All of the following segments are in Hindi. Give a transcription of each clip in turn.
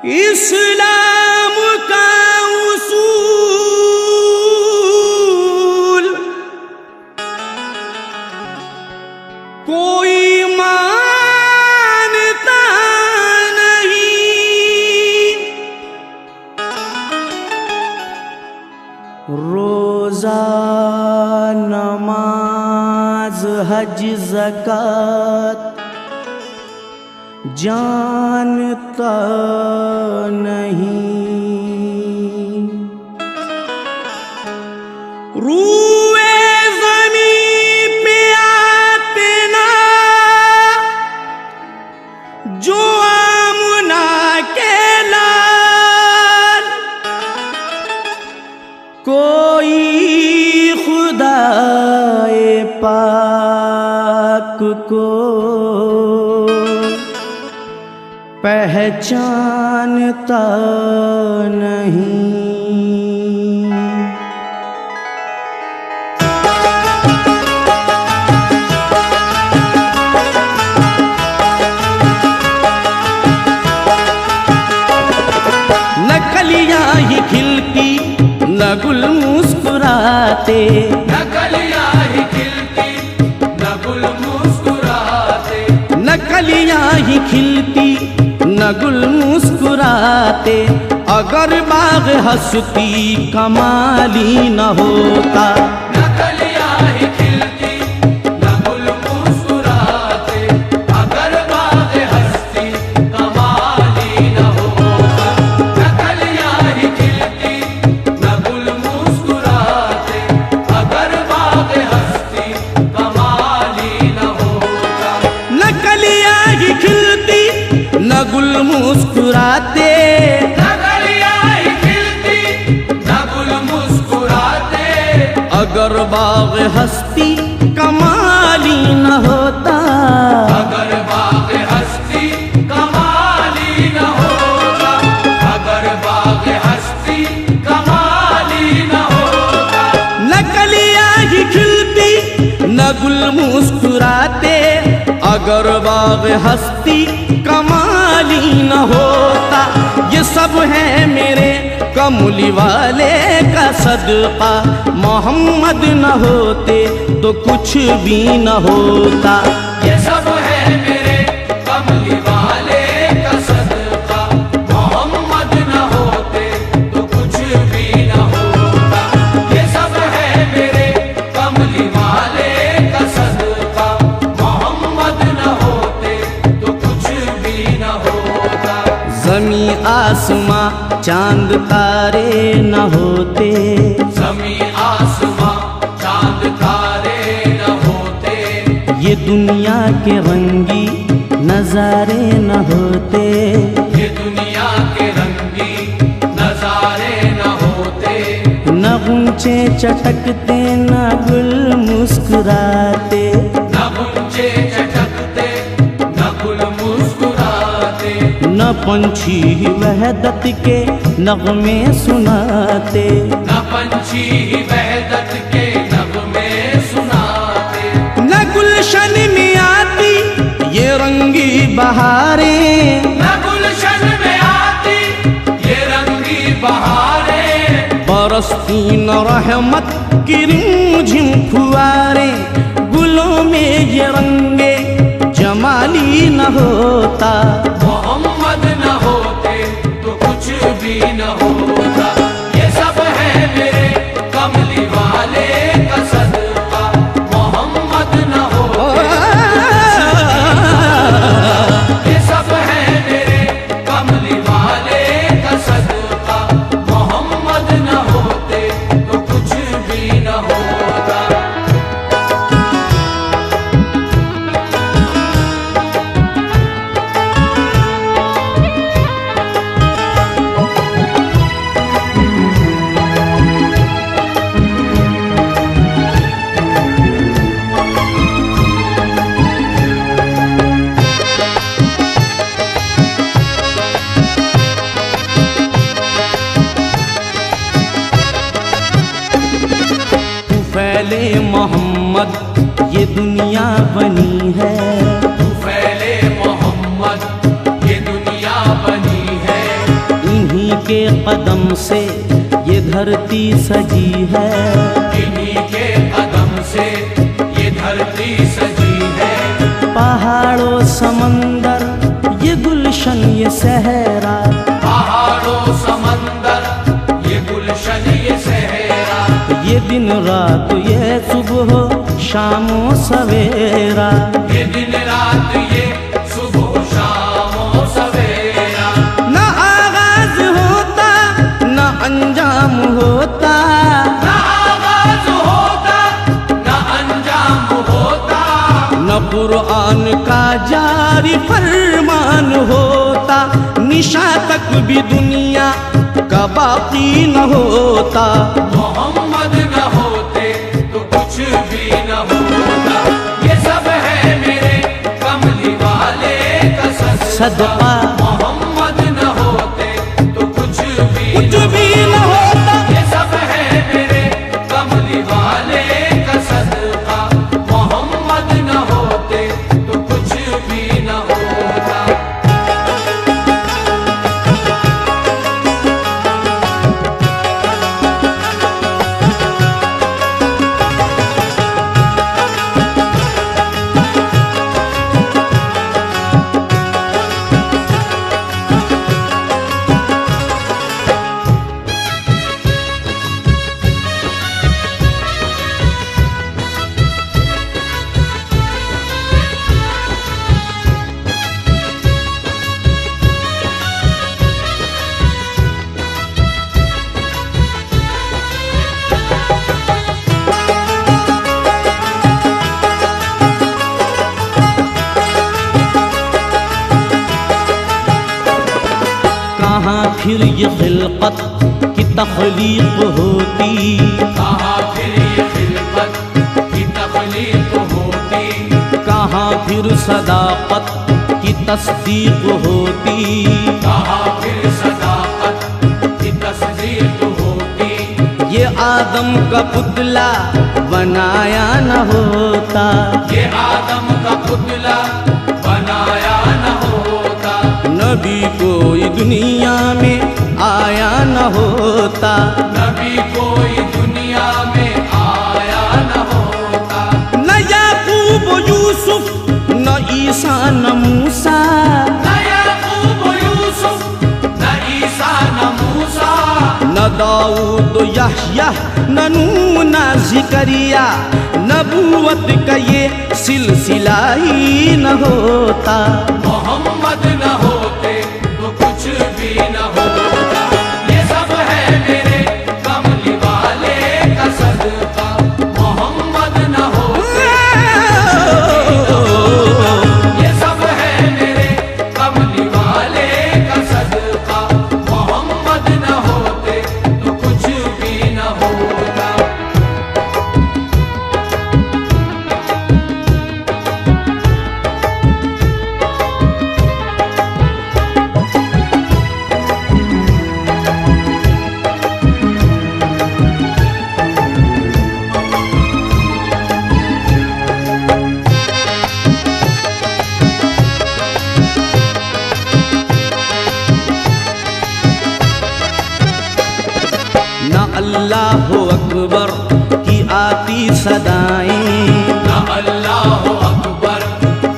इस्लाम का उसूल कोई मानता नहीं। रोजा नमाज हज ज़कात जानता नहीं। रूए ज़मीं पे आते ना जो आमना के लाल, कोई खुदाए पाक को पहचानता नहीं। न कलियां ही खिलती न गुल मुस्कुराते, न कलियां ही खिलती न गुल मुस्कुराते, न कलियां ही खिलती न गुल मुस्कुराते। अगर बाग हंसती कमाली न होता। न कलियां ही खिलती न गुल मुस्कुराते, अगर बाग हंसती कमाली न होता। न कलियां ही खिलती न गुल मुस्कुराते, अगर बाग हंसती कमाली न होता। न कलियां ही खिलती न गुल मुस्कुराते, न कलियां ही खिलती न गुल मुस्कुराते, अगर बाग हस्ती कमाली न होता। अगर बाग हस्ती कमाली न होता, अगर बाग हस्ती कमाली न होता। न कलियां ही खिलती न गुल मुस्कुराते, अगर बाग हस्ती कमाली न होता। ये सब है मेरे कमली वाले का सदका, मोहम्मद न होते तो कुछ भी न होता। ये सब है मेरे कमली वाले का सदका, मोहम्मद न होते तो कुछ भी न होता। ये सब है मेरे कमली वाले का सदका, मोहम्मद न होते तो कुछ भी न होता। ज़मीं आसमां चांद तारे न होते, ज़मीं आसमां चांद तारे न होते, ये दुनिया के रंगी नजारे न होते। ये दुनिया के रंगी नजारे न होते। न गुंचे चटकते न गुल मुस्कुराते, न गुंचे चटकते न गुल मुस्कुराते, न पंछी वहदत के नगमे सुनाते। न पंछी वहदत के नगमे सुनाते, न गुलशन में आती ये रंगी बहारें, न गुलशन में आती ये रंगी बहारें। बरसती न रहमत की रिमझिम फुआरें, गुलों में ये रंगे जमाली न होता। मोहम्मद न होते तो कुछ भी न होता। ये सब है मेरे कमली वाले का सदका, मोहम्मद न होते। ये सब है मेरे कमली वाले का सदका, मोहम्मद न होते तो कुछ भी न होता। ये दुनिया बनी है। फैले मोहम्मद ये दुनिया बनी है। इन्हीं के कदम से ये धरती सजी है। इन्हीं के कदम से ये धरती सजी है। पहाड़ों समंदर ये गुलशन ये सहरा, पहाड़ों समंदर ये गुलशन ये सहरा। ये दिन रात ये सुबह शामो सवेरा, ये दिन रात ये सुबह शाम सवेरा। न आगाज होता न अंजाम होता, न आगाज होता न अंजाम होता। न कुरान का जारी फरमान होता, निशा तक भी दुनिया का बाकी न होता। मोहम्मद न होते तो कुछ भी न होता। ये सब है मेरे कमली वाले का सदका। मोहम्मद न होते तो कुछ भी न होता। ये सब है मेरे कमली वाले का सदका। मोहम्मद न होते तो कुछ भी न होता। कहाँ फिर ये खिलकत की तख्लीक होती, कहाँ फिर ये खिलकत की तख्लीक होती। कहाँ फिर सदाकत की तस्दीक होती, कहाँ फिर सदाकत की तस्दीक होती। ये आदम का पुतला बनाया न होता, ये आदम का पुतला बनाया न होता। नबी कोई दुनिया में आया न होता, नबी कोई दुनिया में आया न होता। न याकूब यूसुफ न ईसा न मूसा, न याकूब यूसुफ न ईसा न मूसा। न दाऊद यहया न नूह न ज़िकरिया, नबूवत का ये सिलसिला ही न होता। मोहम्मद न होते तो कुछ भी न होता। ये सब है मेरे कमली वाले का सदका। मोहम्मद न होते तो कुछ भी न होता। ये सब है मेरे कमली वाले का सदका। मोहम्मद न होते तो कुछ भी न होता। न अल्लाह अकबर की आती सदाएं, ना अल्लाह अकबर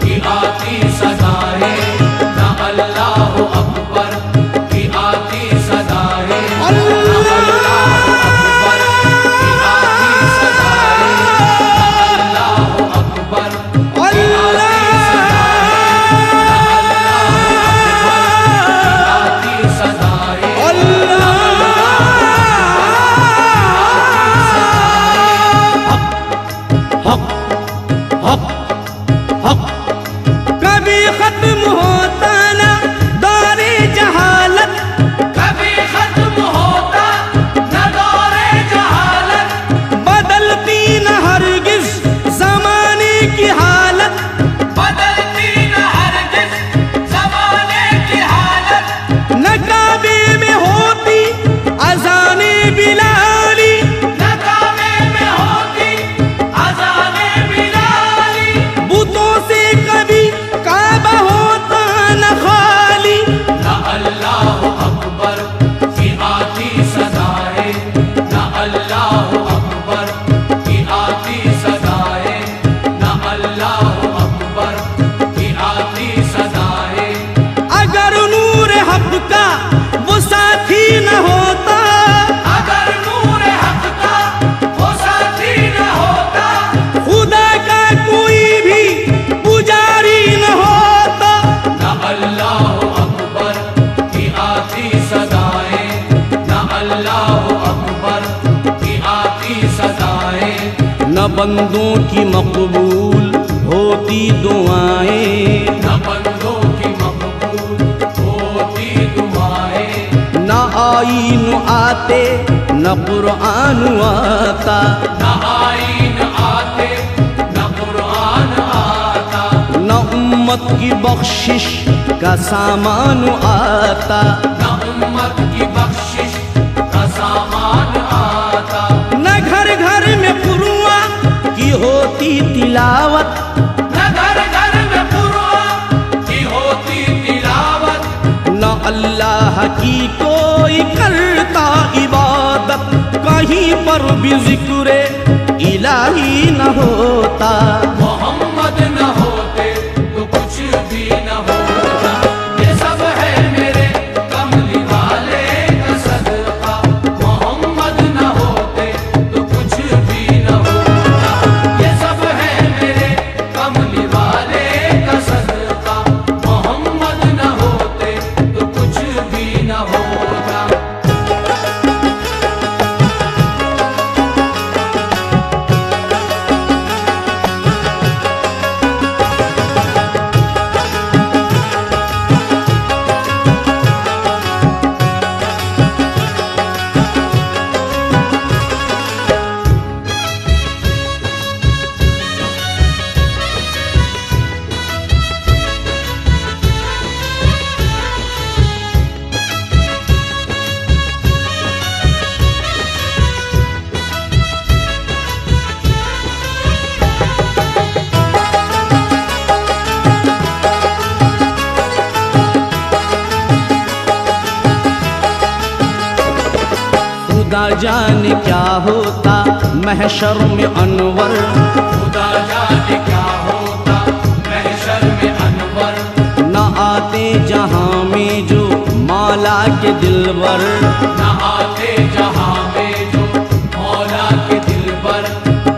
की आती सदाएं। ना अल्लाह अकबर की आती सदाएं। ना अल्लाह अकबर की आती सदाएं। ना अल्लाह अकबर की आती सदाएं। ना अल्लाह अकबर की आती सदाएं। कभी खत्म होता ना दौरे जहालत, कभी खत्म होता न दौरे जहालत। बदलती न हरगिज जमाने की हालत, बदलती न हरगिज ज़माने की हालत। न काबे में होती अजाने बिलाली, न काबे में होती अज़ाने बिलाली। बंदों की मकबूल होती दुआएं, न बंदों की मकबूल होती दुआएं, न आईन आते न कुरान आता, न आईन आते न कुरान आता, न उम्मत की बख्शिश का सामान आता, न उम्मत की बख्शिश का सामान आता, न घर घर में पुरुआ की होती तिलावत, न घर घर में कुरान की होती तिलावत, न अल्लाह की कोई करता इबादत, कहीं पर भी जिक्र इलाही न होता। मोहम्मद न होते तो कुछ भी न होता। ये सब है मेरे कमली वाले का सदका, मोहम्मद न होते तो कुछ भी न होता। ये सब है मेरे कमली वाले का सदका, मोहम्मद न होते तो कुछ भी न होता। खुदा जाने क्या होता महशर में अनवर, खुदा जाने क्या होता महशर में अनवर, न आते जहां में जो मौला के दिलवर, न आते जहां में जो मौला के दिलबर,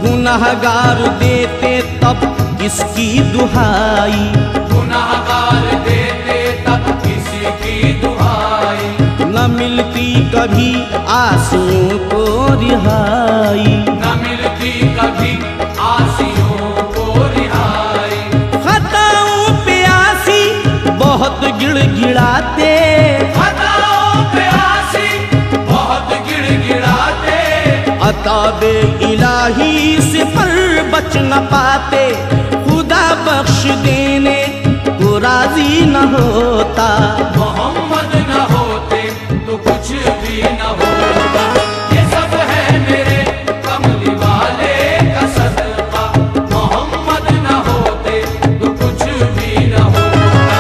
गुनहगार देते तब किसकी दुहाई, गुनाहगार देते तब किसी की दुहाई, न मिलती कभी आसियों को रिहाई, न मिलती कभी आसियों को रिहाई, खताओं पे आसी बहुत गिड़गिड़ाते, खताओं पे आसी बहुत गिड़गिड़ाते, अताबे इलाही से पर बच न पाते, खुदा बख्श देने को राजी न होता। मोहम्मद न होते तो कुछ भी न होता। ये सब है मेरे कमली वाले का सदका, मोहम्मद न होते तो कुछ भी न होता।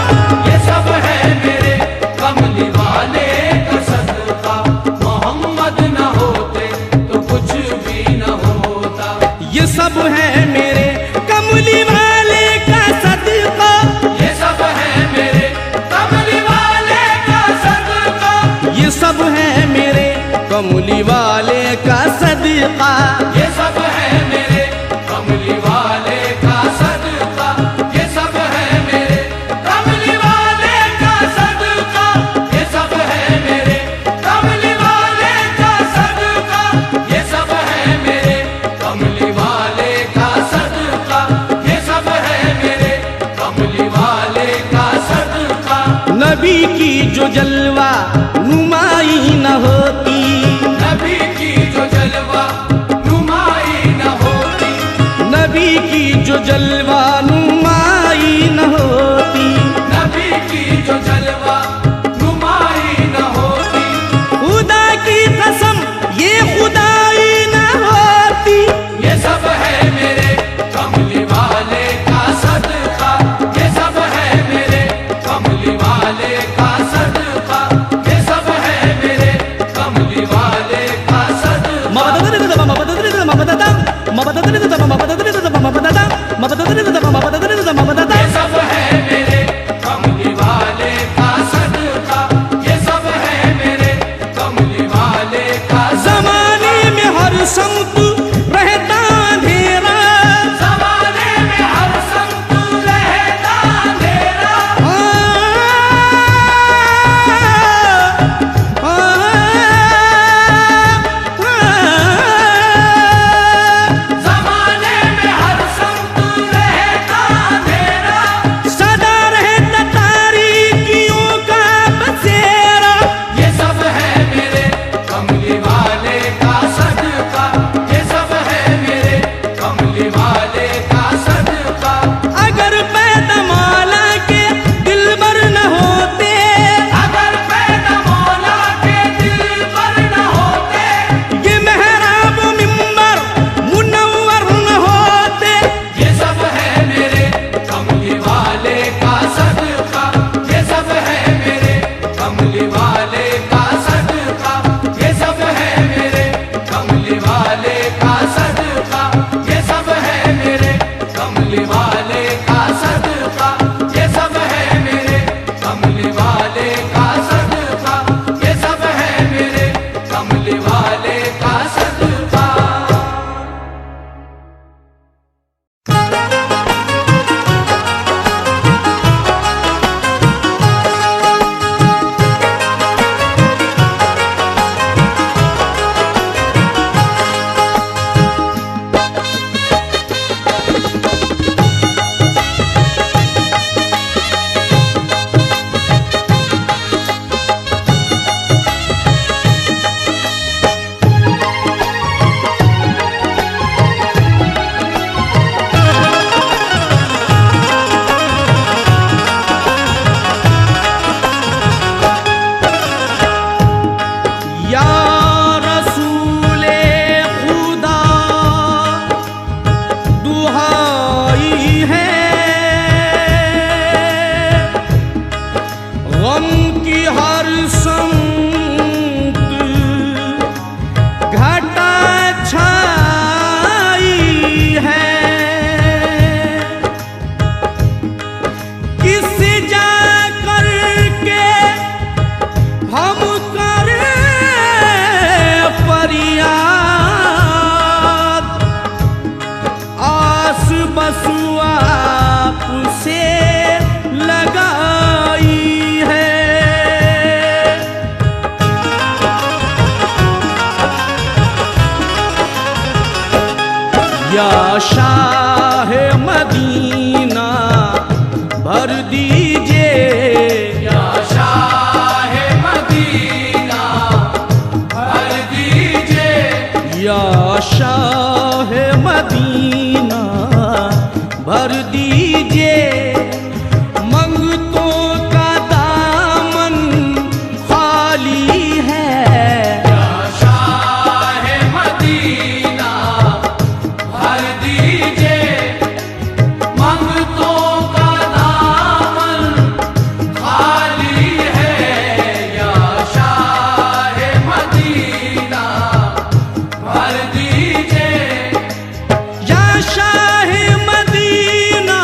ये सब है मेरे कमली वाले का सदका, मोहम्मद न होते तो कुछ भी न होता। ये सब है मेरे कमली वाले का सदका, ये सब है मेरे कमली वाले का सदका, ये सब है मेरे कमली वाले का सदका, ये सब है मेरे कमली वाले का सदका, ये सब है मेरे कमली वाले का सदका, ये सब है मेरे कमली वाले का सदका, ये सब है मेरे कमली वाले का सदका, ये सब है मेरे कमली वाले का सदका। नबी की जो जलवा नुमाई न होती, नबी की जो जलवा नुमाई न होती, नबी की जो जलवा नुमाई न होती, नबी की जो जलवा नुमाई न होती, खुदा की कसम ये खुदाई न होती। ये सब है मेरे कमली वाले का सदका, ये सब है मेरे कमली वाले का सदका, ये सब है मेरे कमली वाले का सदका। ये सब है मेरे कमली वाले का सदका, ये सब है मेरे कमली वाले का जमाने में हर समत रहता अंधेरा, ज़माने में हर संत रहता अंधेरा, ज़माने कमली वाले का सदका, ये सब है मेरे कमली वाले का सदका, ये सब है मेरे कमली वाले का सदका। या शाह मदीना भर दीजिए, या शाह मदीना भर दीजिए, या शाह मदीना भर दीजिए। मंगतों का दामन खाली है, या शाह मदीना भर दीजिए। मंगतों का दामन खाली है, या शाह मदीना भर दीजिए। या शाह मदीना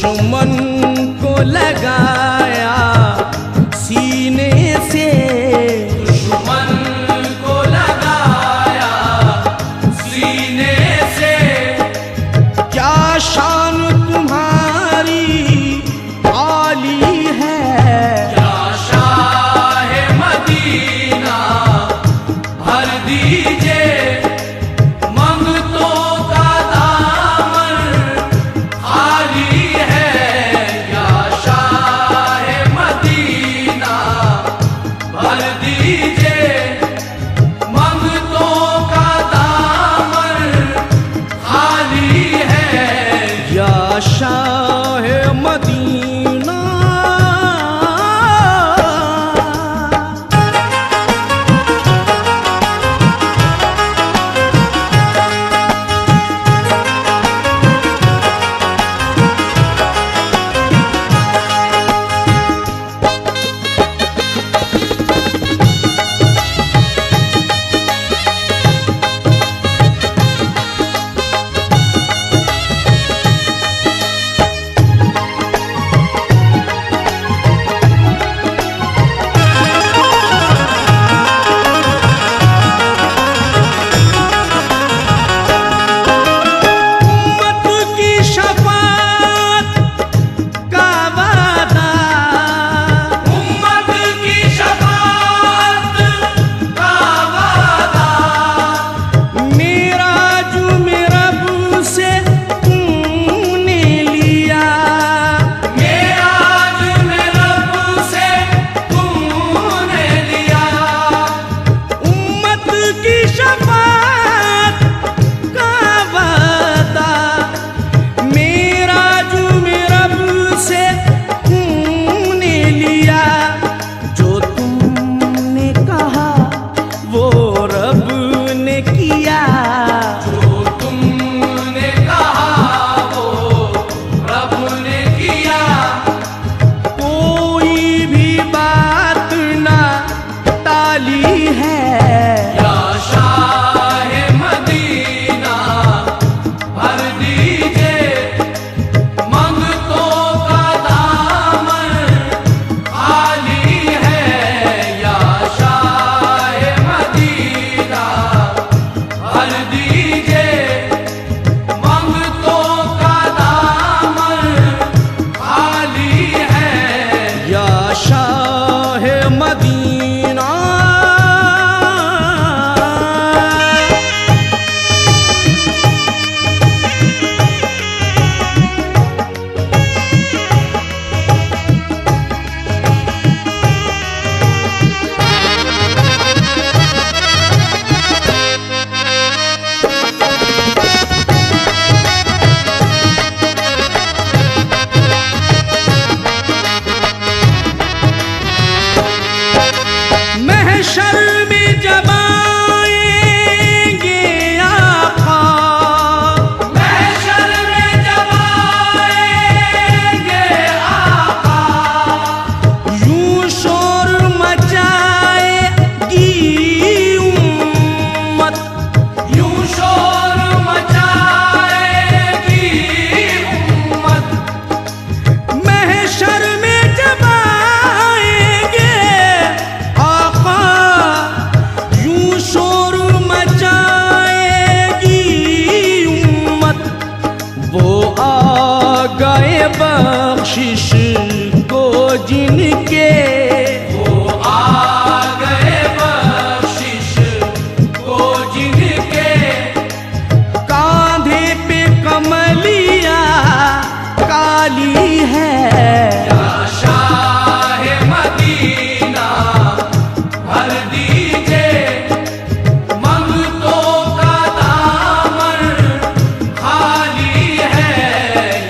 दुश्मन को लगाया सीने से, दुश्मन को लगाया सीने से। क्या शान तुम्हारी आली है, क्या शाह मदीना भर दीजिए मंगतों का दामन खाली है। या शाह मदीना भर दीजिए मंगतों का दामन खाली है। या शाह मदीना। बख्शिश को जिनके वो आ गए बख्शिश को जिनके कांधे पे कमलिया काली है। या शाह मदीना भर दीजिए मंगतों का दामन खाली है।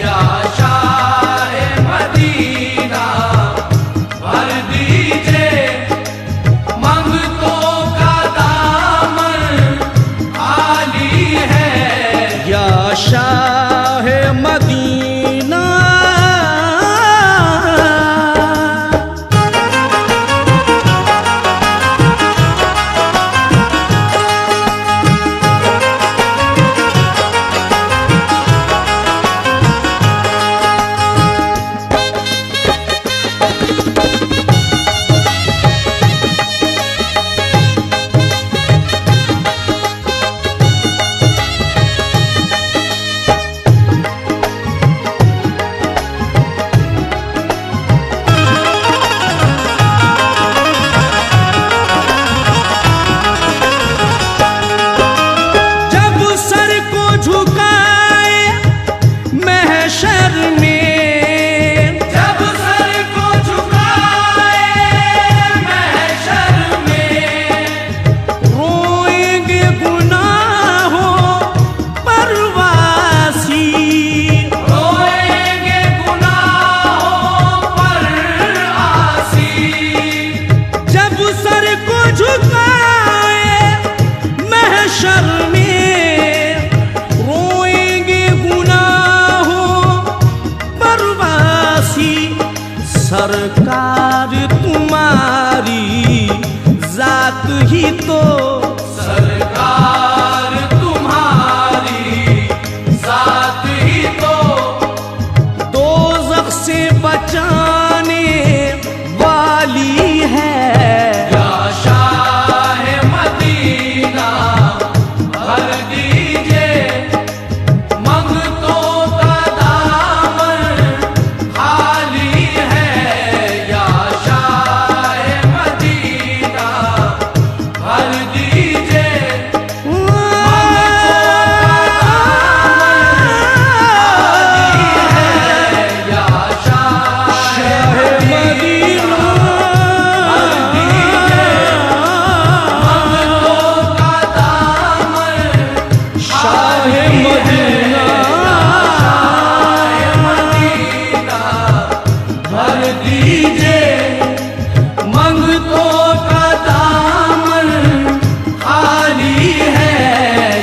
या शाह मदीना सी सरकार तुम्हारी जात ही तो सरकार तुम्हारी साथ ही तो दोज़ख से बचाने वाली है। या शाह मदीना भर दीजिए मंगतों का दामन खाली है।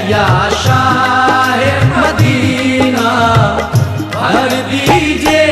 या शाह मदीना भर दीजिए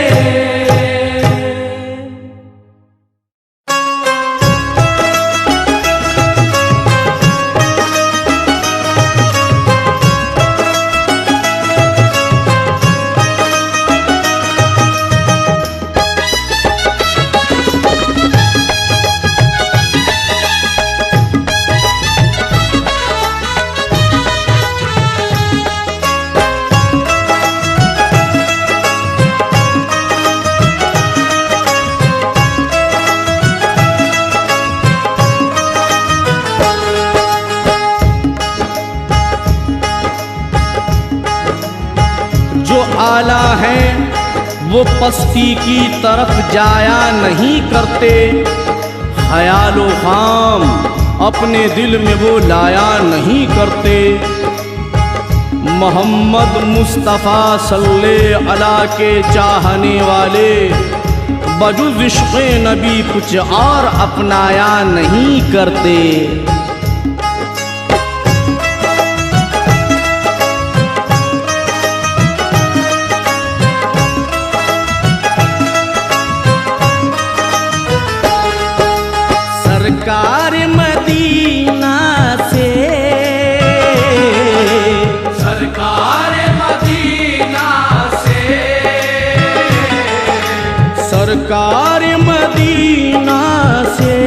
आला हैं वो पस्ती की तरफ जाया नहीं करते, ख्यालो खाम अपने दिल में वो लाया नहीं करते। मोहम्मद मुस्तफ़ा सल्लल्लाहु अलैहि के चाहने वाले बजुज़ इश्क़े नबी कुछ और अपनाया नहीं करते। सरकार मदीना से, सरकार मदीना से, सरकार मदीना से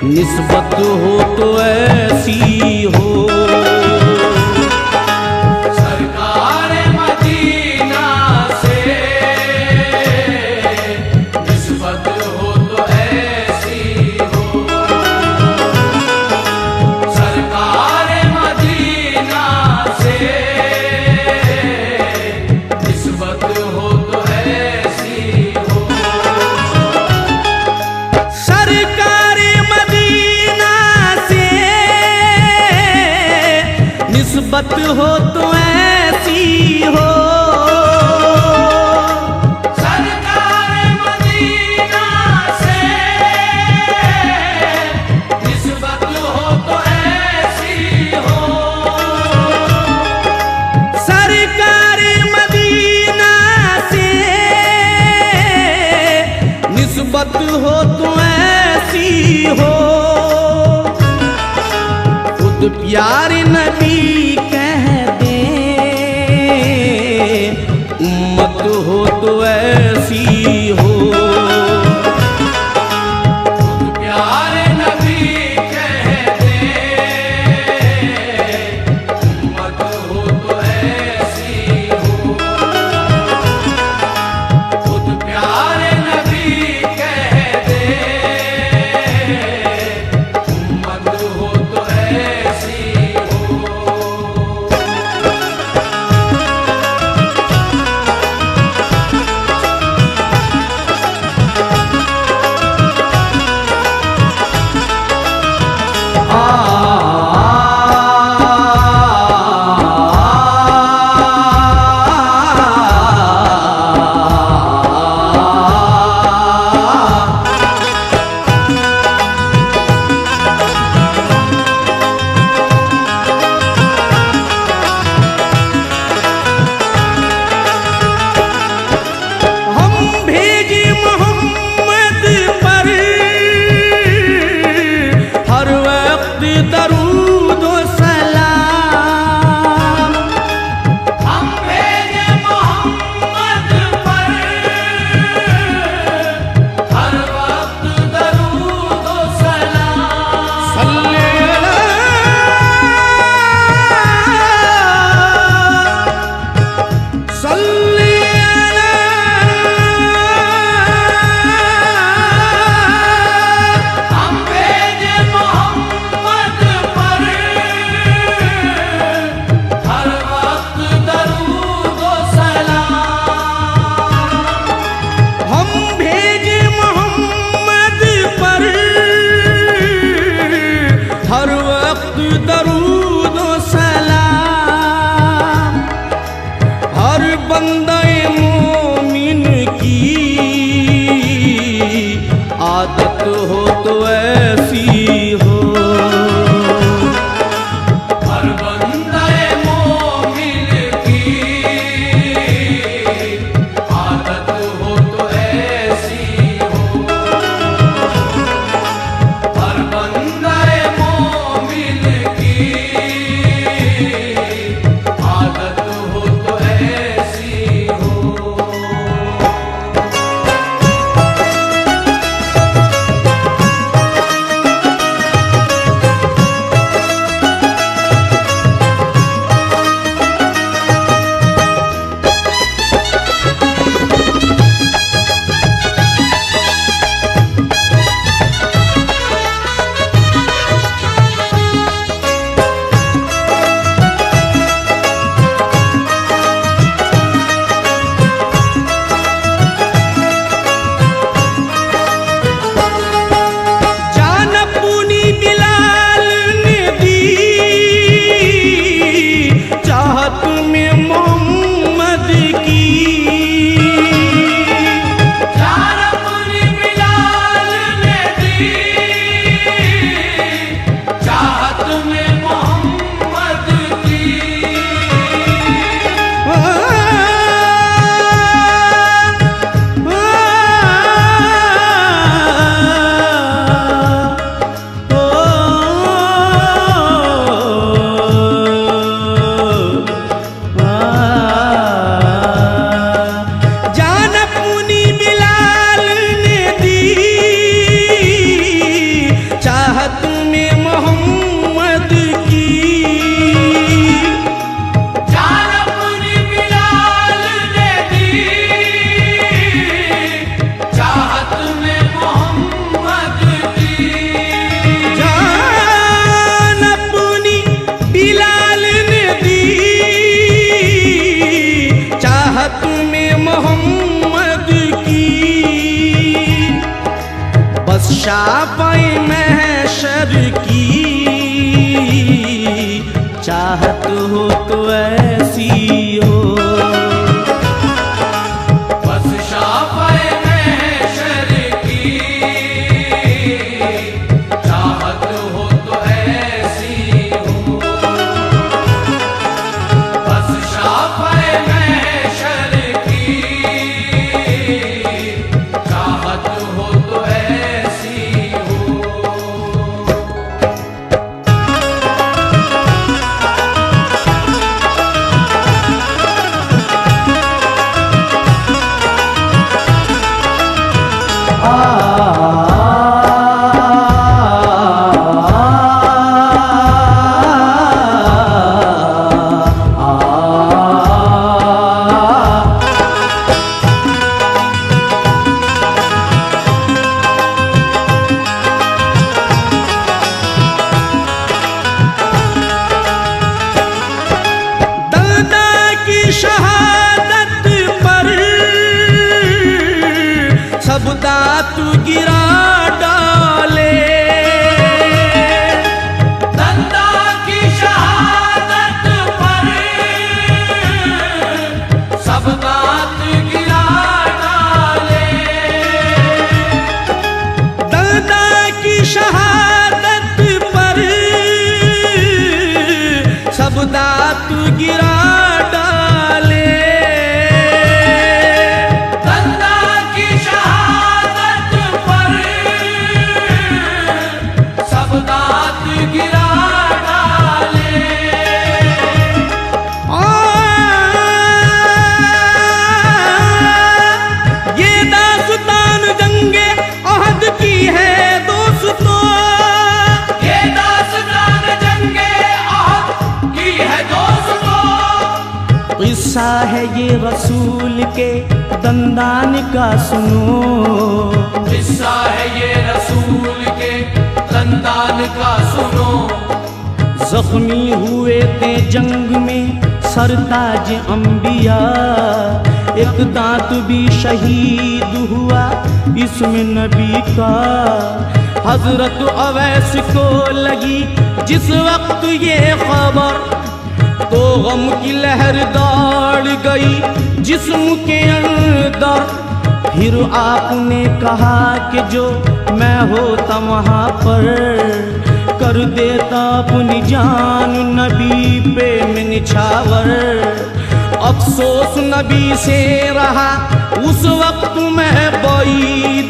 निस्बत हो तो ऐसी हो। सरकार मदीना से निस्बत हो तो ऐसी हो। सरकार मदीना से निस्बत हो तो ऐसी हो। सरकार मदीना से निस्बत हो तो ऐसी हो। सरकार मदीना से निस्बत हो तो ऐसी हो। सरकार मदीना से निस्बत हो तो ऐसी हो। खुद प्यारे नबी कह दे उम्मत हो तो ऐसी हो। खुद प्यारे नबी कह दे उम्मत हो तो ऐसी हो। खुद प्यारे नबी कह दे उम्मत हो तो ऐसी हो। मोहम्मद की, बस शाफ़ए महशर की चाहत हो तो ऐसी हो। बस शाफ़ए महशर की चाहत हो तो ऐसी हो। बस शाफ़ए महशर की चाहत हो तो ऐसी हो। दलदा की शहादत पर सब दांत गिरा डाले। दंदा की शहादत पर सब बात गिरा डाले। दलदा की शहादत पर सब दांत गिरा डाले। दंदा की शहादत पर सब दांत गिरा डाले। ये दास्तान जंगे अहद की है दोस्तों। ये दास्तान जंगे अहद की है दोस्तों। किस्सा है ये रसूल के दंदान का सुनो। किस्सा है ये रसूल के दंदान का सुनो। जख्मी हुए थे जंग में सरताज अंबिया, एक दांत भी शहीद हुआ इसमें नबी का। हजरत अवैस को लगी जिस वक्त ये खबर, तो गम की लहर दौड़ गई जिस्म के अंदर। फिर आपने कहा कि जो मैं होता वहाँ पर, कर देता अपनी जान नबी पे मैं निछावर। अफसोस नबी से रहा उस वक्त में बैद,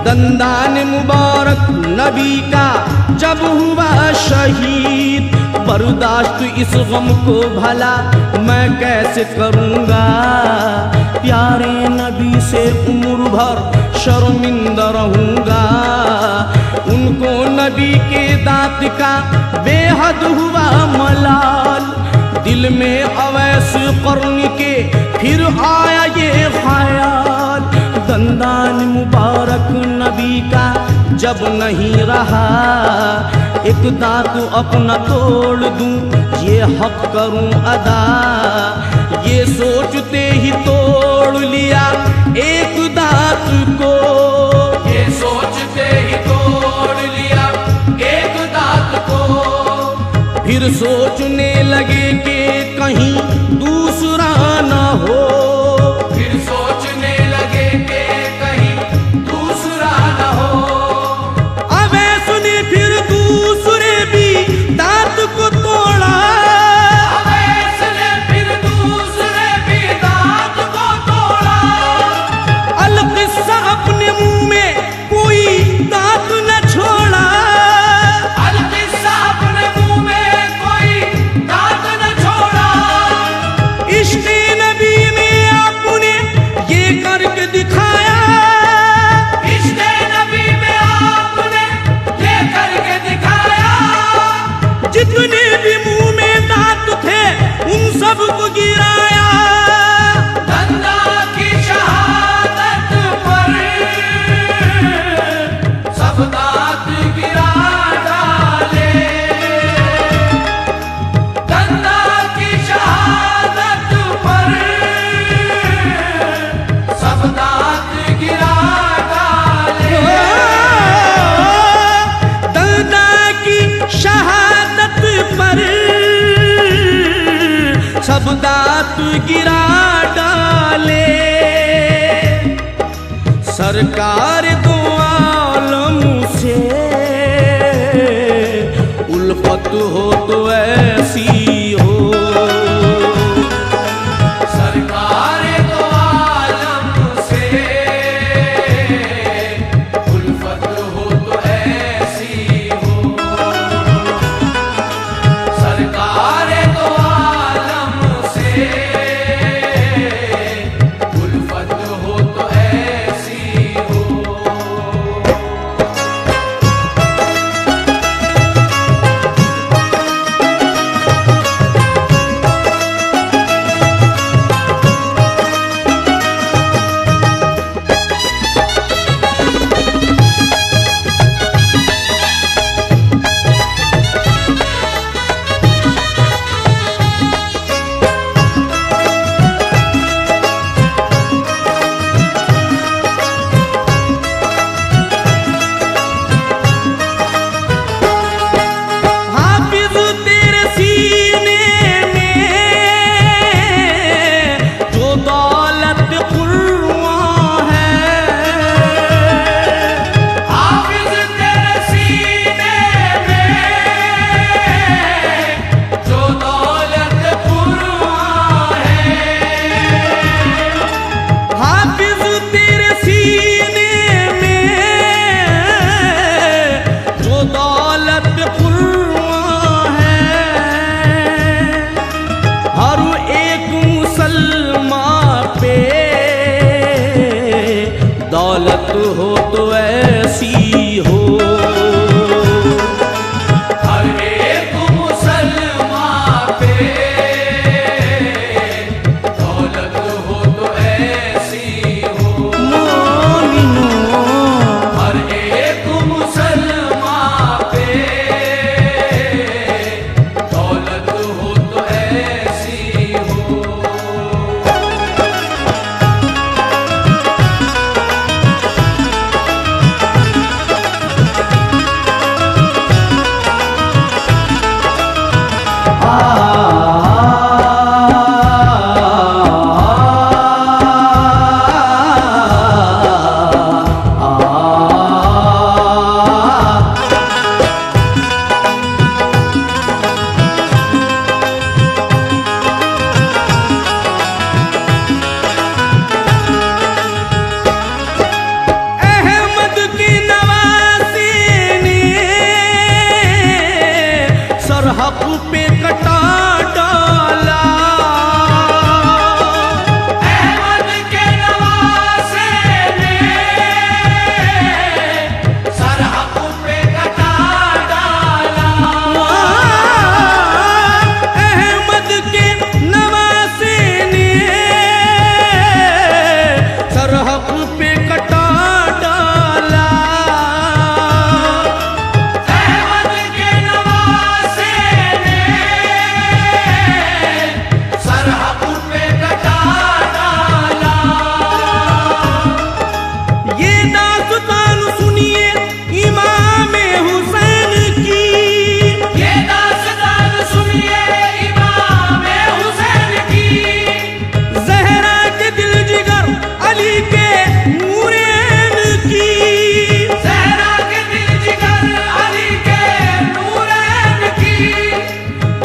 दंदान मुबारक नबी का जब हुआ शहीद। बर्दाश्त इस गम को भला मैं कैसे करूँगा, प्यारे नबी से उम्र भर शर्मिंदा रहूँगा। उनको नबी के दांत का बेहद हुआ मलाल, दिल में अवैस कर्न के फिर आया ये ख्याल। दंदान मुबारक नबी का जब नहीं रहा, एक दांत अपना तोड़ दूं ये हक करूं अदा। ये सोचते ही तोड़ लिया एक दांत को, ये सोचते ही तोड़ लिया एक दांत को। फिर सोचने लगे कि कहीं दूसरा ना हो। फिर सोचने लगे कि कहीं दूसरा न हो। अवैस ने फिर दूसरे भी दांत को तोड़ा। अवैस ने फिर दूसरे भी दांत को तोड़ा। अलकिस्सा अपने मुंह में कोई दांत न छोड़ा। अलकिस्सा अपने मुंह में कोई गिरा डाले। सरकार दो आलम से उल्फत हो तो ऐसी हो। सरकार दो आलम से उल्फत हो तो ऐसी हो। सरकार दो आलम से उल्फत हो तो ऐसी हो। हाफिज तेरे सीने में जो दौलत कुर्बान है। हाफिज तेरे सीने में जो दौलत कुर्बान है। हाफिज तेरे सीने में जो दौलत कुर्बान है। हर एक मुसलमान पे दौलत हो तो ऐसी हो। हर एक मुसलमान पे दौलत हो तो ऐसी हो। मोमिनो हर एक मुसलमान पे दौलत हो तो ऐसी हो। अहमद की नवासी ने सरहद पे कटा डाला। अहमद के नवासे ने सरहद पे कटा डाला। अहमद के नवासी ने सरहद पे कटा डाला। अहमद के नवासे ने सरहद पे कटा डाला। ये दास्तान सुनिए इमाम हुसैन की। ये दास्तान सुनिए इमाम हुसैन की। ज़हरा के दिल जिगर अली के नूरैन की। ज़हरा के दिल जिगर अली के नूरैन की।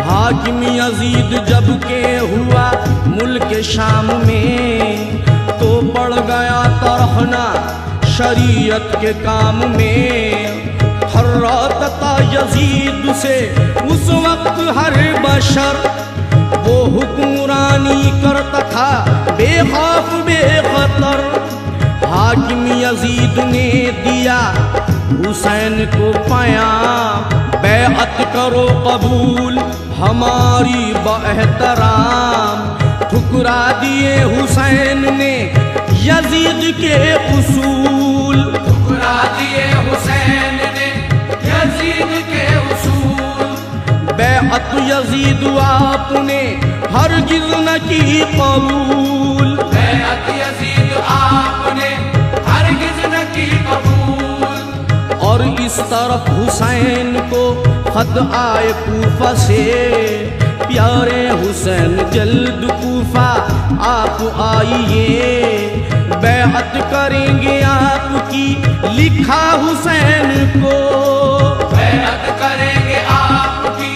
हाकिम यजीद जब के हुआ मुल्क शाम में तो पड़ गया तरहना शरीयत के काम में। हर्राता यजीद से उस वक्त हर बशर वो हुक्मरानी करता था बेखौफ बेखतर। हाकिम यजीद ने दिया हुसैन को पाया बैअत करो कबूल हमारी बएहतराम। ठुकरा दिए हुसैन ने यजीद के उसूल। ठुकरा दिए हुसैन ने यजीद के उसूल। बैअत यजीद आपने हरगिज न की कबूल। बैअत यजीद आपने हरगिज न की कबूल। और इस तरफ हुसैन को खत आए कूफा से प्यारे हुसैन जल्द कूफा आप आइए, बैअत करेंगे आपकी लिखा हुसैन को। बैअत करेंगे आपकी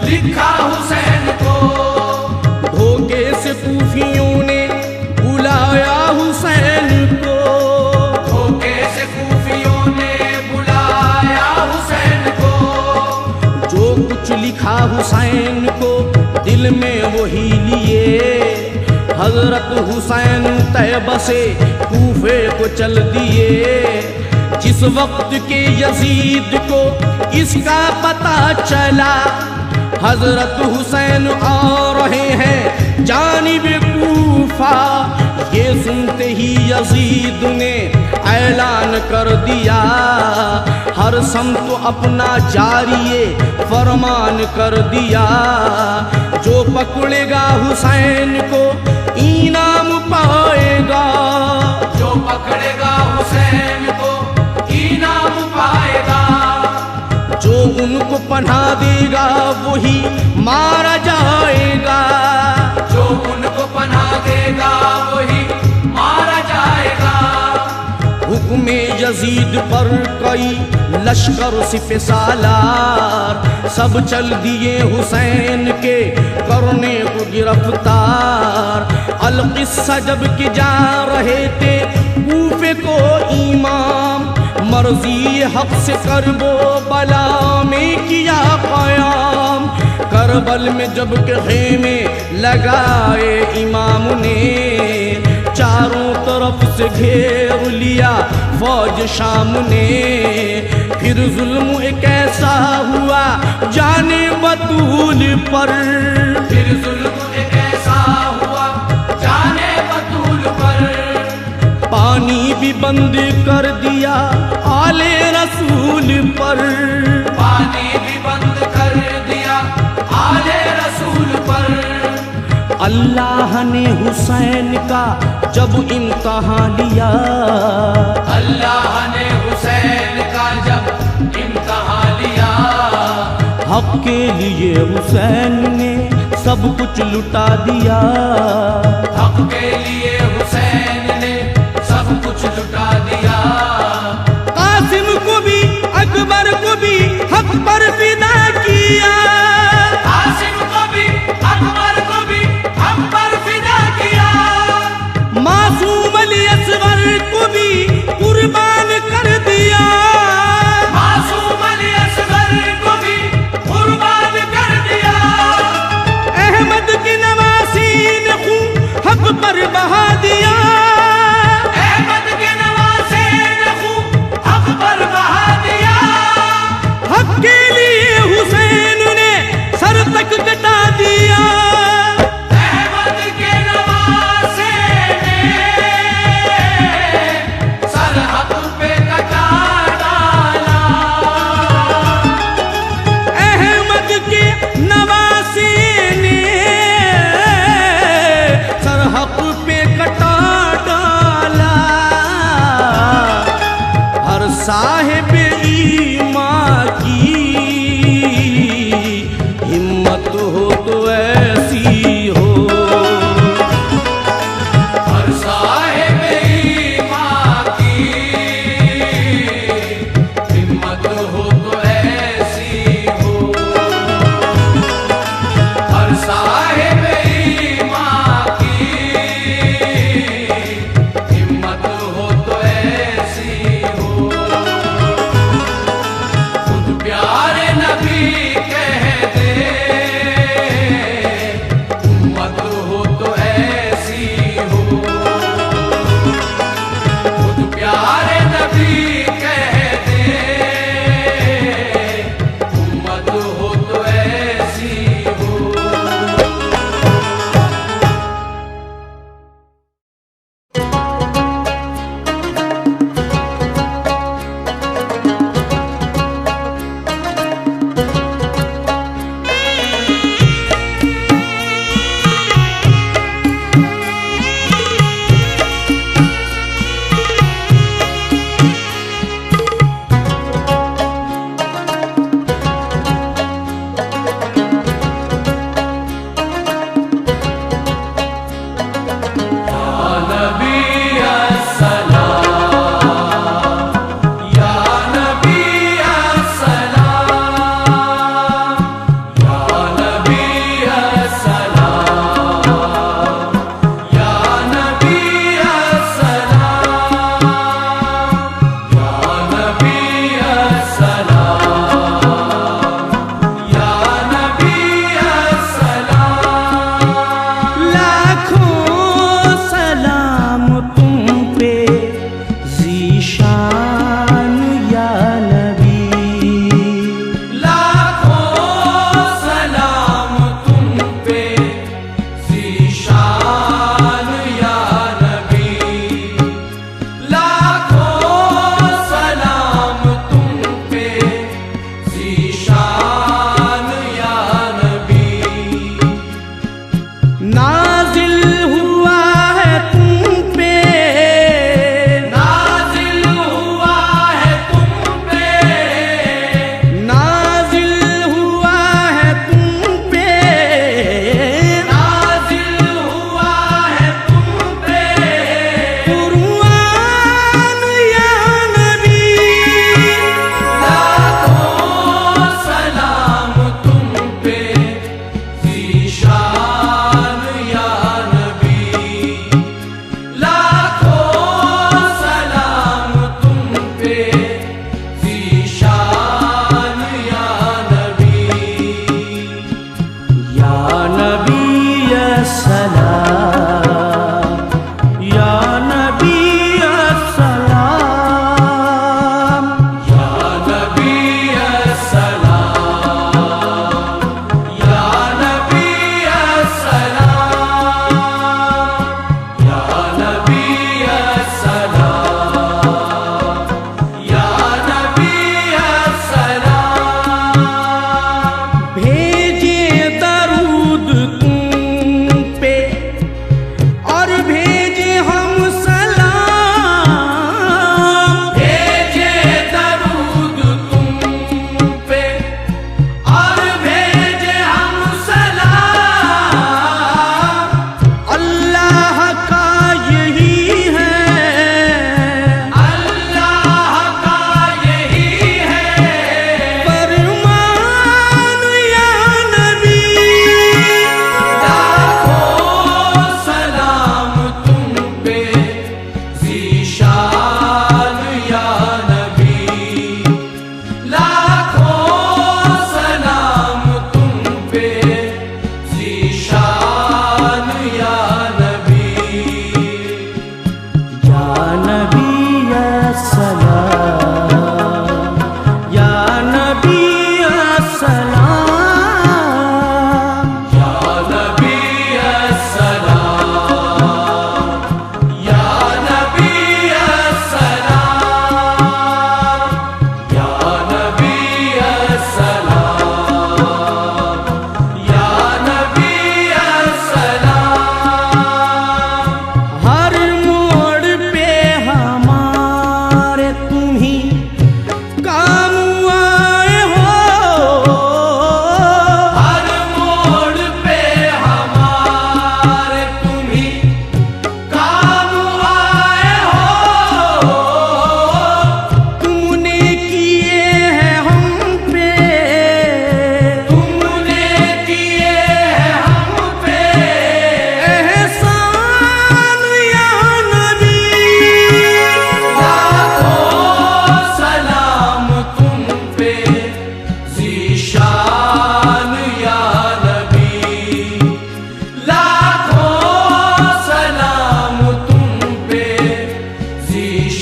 लिखा हुसैन को। धोखे से कूफियों ने बुलाया हुसैन को। धोखे से कूफियों ने बुलाया हुसैन को। जो कुछ लिखा हुसैन को दिल में वही लिए, हजरत हुसैन तैबा से कूफे को चल दिए। जिस वक्त के यजीद को इसका पता चला, हजरत हुसैन आ रहे हैं जानिब कूफा, ये सुनते ही यजीद ने ऐलान कर दिया, हर समत अपना जारिये फरमान कर दिया। जो पकड़ेगा हुसैन को इनाम पाएगा। जो पकड़ेगा हुसैन को इनाम पाएगा। जो उनको पनाह देगा वही मारा जाएगा। जो उनको पनाह देगा वही मारा जाएगा। हुक्म यजीद पर कई लश्कर सिपह सालार, सब चल दिए हुसैन के करने को गिरफ्तार। अलकिस्सा जब के जा रहे थे कूफे को इमाम, मर्जी हक से करबो बला में किया क़याम। करबल में जब के खेमे लगाए इमाम ने, चारों तरफ से घेर लिया फौज शाम ने। फिर जुल्म एक ऐसा हुआ जाने बतूल पर। फिर जुल्म एक ऐसा हुआ जाने बतूल पर। पानी भी बंद कर दिया आले रसूल पर। पानी भी बंद कर दिया आले रसूल पर। अल्लाह ने हुसैन का जब इम्तहान लिया, अल्लाह ने हुसैन का जब इम्तहान लिया, हक के लिए हुसैन ने सब कुछ लुटा दिया। हक के लिए हुसैन ने सब कुछ लुटा दिया। कासिम को भी अकबर को भी हक पर फिदा किया। कासिम को भी अकबर को भी हक पर फिदा किया। मासूम अली असगर को भी कुर्बान कर दिया। मासूम अली असगर को भी कुर्बान कर दिया। अहमद की नवासी ने खून हक पर बहा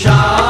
शान